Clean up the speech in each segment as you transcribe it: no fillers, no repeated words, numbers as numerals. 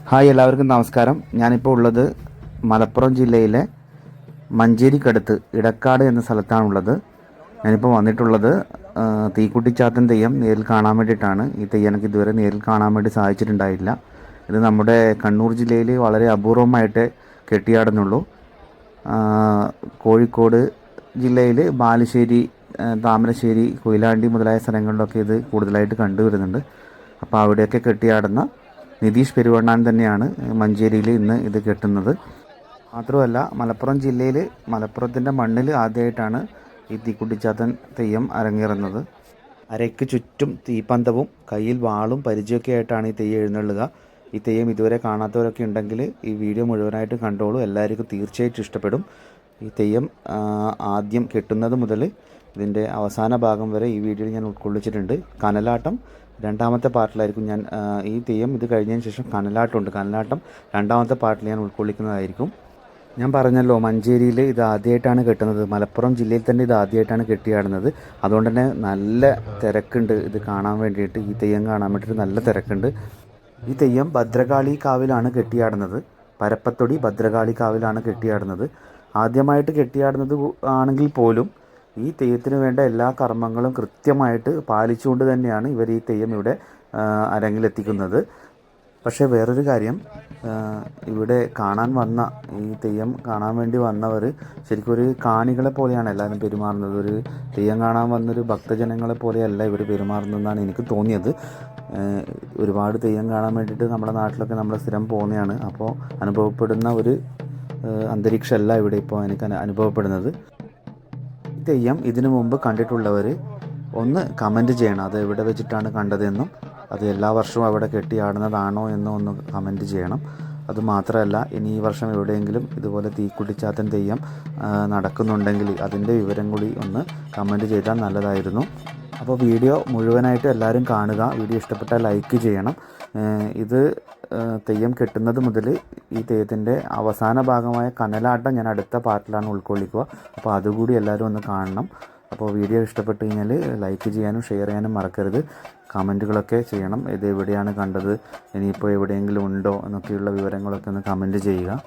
Hi, എല്ലാവർക്കും നമസ്കാരം. ഞാനിപ്പോൾ ഉള്ളത് മലപ്പുറം ജില്ലയിലെ മഞ്ചേരിക്കടുത്ത് ഇടക്കാട് എന്ന സ്ഥലത്താണുള്ളത്. ഞാനിപ്പോൾ വന്നിട്ടുള്ളത് തീക്കുട്ടിച്ചാത്തൻ തെയ്യം നേരിൽ കാണാൻ വേണ്ടിയിട്ടാണ്. ഈ തെയ്യം എനിക്ക് ഇതുവരെ നേരിൽ കാണാൻ വേണ്ടി സാധിച്ചിട്ടുണ്ടായില്ല. ഇത് നമ്മുടെ കണ്ണൂർ ജില്ലയിൽ വളരെ അപൂർവമായിട്ട് കെട്ടിയാടുന്നുള്ളൂ. കോഴിക്കോട് ജില്ലയിൽ ബാലുശ്ശേരി, താമരശ്ശേരി, കൊയിലാണ്ടി മുതലായ സ്ഥലങ്ങളിലൊക്കെ ഇത് കൂടുതലായിട്ട് കണ്ടുവരുന്നുണ്ട്. അപ്പോൾ അവിടെയൊക്കെ കെട്ടിയാടുന്ന നിതീഷ് പെരുവണ്ണാൻ തന്നെയാണ് മഞ്ചേരിയിൽ ഇന്ന് ഇത് കെട്ടുന്നത്. മാത്രമല്ല, മലപ്പുറം ജില്ലയിൽ മലപ്പുറത്തിൻ്റെ മണ്ണിൽ ആദ്യമായിട്ടാണ് ഈ തീക്കുട്ടിച്ചാത്തൻ തെയ്യം അരങ്ങേറുന്നത്. അരയ്ക്ക് ചുറ്റും തീപ്പന്തവും കയ്യിൽ വാളും പരിചയമൊക്കെ ആയിട്ടാണ് ഈ തെയ്യം എഴുന്നള്ളുക. ഈ തെയ്യം ഇതുവരെ കാണാത്തവരൊക്കെ ഉണ്ടെങ്കിൽ ഈ വീഡിയോ മുഴുവനായിട്ട് കണ്ടോളൂ. എല്ലാവർക്കും തീർച്ചയായിട്ടും ഇഷ്ടപ്പെടും. ഈ തെയ്യം ആദ്യം കെട്ടുന്നത് മുതൽ ഇതിൻ്റെ അവസാന ഭാഗം വരെ ഈ വീഡിയോയിൽ ഞാൻ ഉൾക്കൊള്ളിച്ചിട്ടുണ്ട്. കനലാട്ടം രണ്ടാമത്തെ പാർട്ടിലായിരിക്കും ഈ തെയ്യം ഇത് കഴിഞ്ഞതിന് ശേഷം കനലാട്ടം രണ്ടാമത്തെ പാർട്ടിൽ ഞാൻ ഉൾക്കൊള്ളിക്കുന്നതായിരിക്കും. ഞാൻ പറഞ്ഞല്ലോ, മഞ്ചേരിയിൽ ഇത് ആദ്യമായിട്ടാണ് കെട്ടുന്നത്. മലപ്പുറം ജില്ലയിൽ തന്നെ ഇത് ആദ്യമായിട്ടാണ് കെട്ടിയാടുന്നത്. അതുകൊണ്ട് തന്നെ നല്ല തിരക്കുണ്ട് ഇത് കാണാൻ വേണ്ടിയിട്ട്. ഈ തെയ്യം കാണാൻ വേണ്ടിയിട്ട് നല്ല തിരക്കുണ്ട്. ഈ തെയ്യം ഭദ്രകാളി കാവിലാണ് കെട്ടിയാടുന്നത്. പരപ്പത്തൊടി ഭദ്രകാളി കാവിലാണ് കെട്ടിയാടുന്നത്. ആദ്യമായിട്ട് കെട്ടിയാടുന്നത് ആണെങ്കിൽ പോലും ഈ തെയ്യത്തിന് വേണ്ട എല്ലാ കർമ്മങ്ങളും കൃത്യമായിട്ട് പാലിച്ചുകൊണ്ട് തന്നെയാണ് ഇവർ ഈ തെയ്യം ഇവിടെ അരങ്ങിലെത്തിക്കുന്നത്. പക്ഷേ വേറൊരു കാര്യം, ഇവിടെ കാണാൻ വന്ന ഈ തെയ്യം കാണാൻ വേണ്ടി വന്നവർ ശരിക്കും ഒരു കാണികളെ പോലെയാണ് എല്ലാവരും പെരുമാറുന്നത്. ഒരു തെയ്യം കാണാൻ വന്നൊരു ഭക്തജനങ്ങളെ പോലെയല്ല ഇവർ പെരുമാറുന്നതെന്നാണ് എനിക്ക് തോന്നിയത്. ഒരുപാട് തെയ്യം കാണാൻ വേണ്ടിയിട്ട് നമ്മുടെ നാട്ടിലൊക്കെ നമ്മൾ സ്ഥിരം പോകുന്നതാണ്. അപ്പോൾ അനുഭവപ്പെടുന്ന ഒരു അന്തരീക്ഷമല്ല ഇവിടെ ഇപ്പോൾ എനിക്ക് അനുഭവപ്പെടുന്നത്. തെയ്യം ഇതിനു മുമ്പ് കണ്ടിട്ടുള്ളവർ ഒന്ന് കമൻറ്റ് ചെയ്യണം. അത് എവിടെ വെച്ചിട്ടാണ് കണ്ടതെന്നും അത് എല്ലാ വർഷവും അവിടെ കെട്ടിയാടുന്നതാണോ എന്നും ഒന്ന് കമൻറ്റ് ചെയ്യണം. അതുമാത്രമല്ല, ഇനി ഈ വർഷം എവിടെയെങ്കിലും ഇതുപോലെ തീക്കുട്ടിച്ചാത്തൻ തെയ്യം നടക്കുന്നുണ്ടെങ്കിൽ അതിൻ്റെ വിവരം കൂടി ഒന്ന് കമൻറ്റ് ചെയ്താൽ നല്ലതായിരുന്നു. അപ്പോൾ വീഡിയോ മുഴുവനായിട്ട് എല്ലാവരും കാണുക. വീഡിയോ ഇഷ്ടപ്പെട്ടാൽ ലൈക്ക് ചെയ്യണം. ഇത് തെയ്യം കെട്ടുന്നത് മുതൽ ഈ തെയ്യത്തിൻ്റെ അവസാന ഭാഗമായ കനലാട്ടം ഞാൻ അടുത്ത പാർട്ടിലാണ് ഉൾക്കൊള്ളിക്കുക. അപ്പോൾ അതുകൂടി എല്ലാവരും ഒന്ന് കാണണം. അപ്പോൾ വീഡിയോ ഇഷ്ടപ്പെട്ട് കഴിഞ്ഞാൽ ലൈക്ക് ചെയ്യാനും ഷെയർ ചെയ്യാനും മറക്കരുത്. കമൻറ്റുകളൊക്കെ ചെയ്യണം. ഇത് എവിടെയാണ് കണ്ടത്, ഇനിയിപ്പോൾ എവിടെയെങ്കിലും ഉണ്ടോ എന്നൊക്കെയുള്ള വിവരങ്ങളൊക്കെ ഒന്ന് കമൻറ്റ് ചെയ്യുക.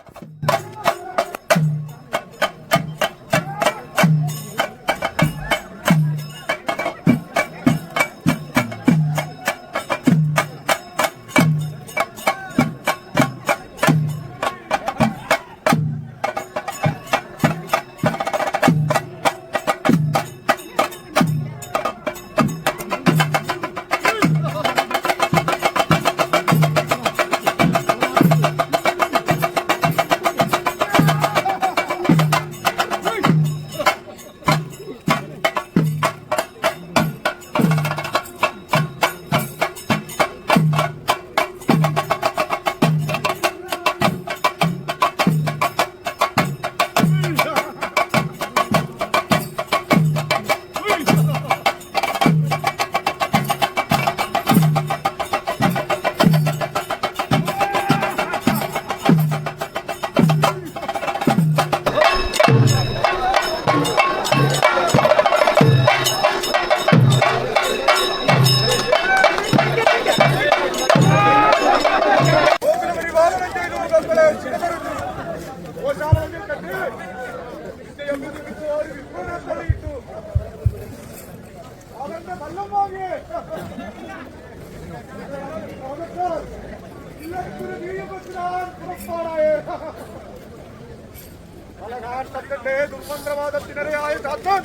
ദുർമന്ത്രവാദത്തിനിരയായ ചാത്തൻ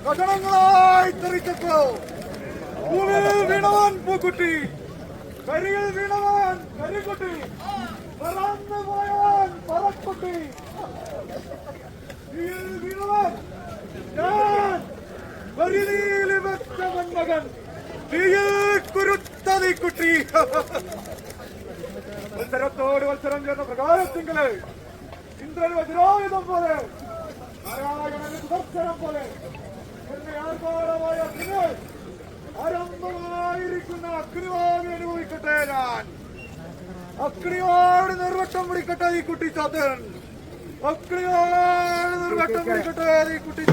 കഷണങ്ങളായി തെറിച്ചപ്പോ ഭൂമിയിൽ വീണവൻ പൂക്കുട്ടി, കരിയിൽ വീണവൻ കരിക്കുട്ടി, പറന്നു പോയവൻ പറക്കുട്ടി, തീയിൽ വീണവൻ ഞാൻ പരിധിയിൽ വെച്ചവൻ മകൻ, തീയിൽ കുരുത്ത തീക്കുട്ടി. മത്സരത്തോട് മത്സരം ചേർന്ന പ്രകാരത്തിങ്കല് ഇന്ദ്രൻ വജ്രായുധം പോലെ, നാരായണന് സുദർശനം പോലെ എന്നെ ആർഭാടമായ ആരംഭമായിരിക്കുന്ന അഗ്നിവാദി അനുഭവിക്കട്ടെ. ഞാൻ അഗ്നിയോട് നിർവട്ടം പിടിക്കട്ടെ ഈ കുട്ടിച്ചാത്തൻ, അഗ്നിയോട് നിർവട്ടം പിടിക്കട്ടെ ഈ കുട്ടി.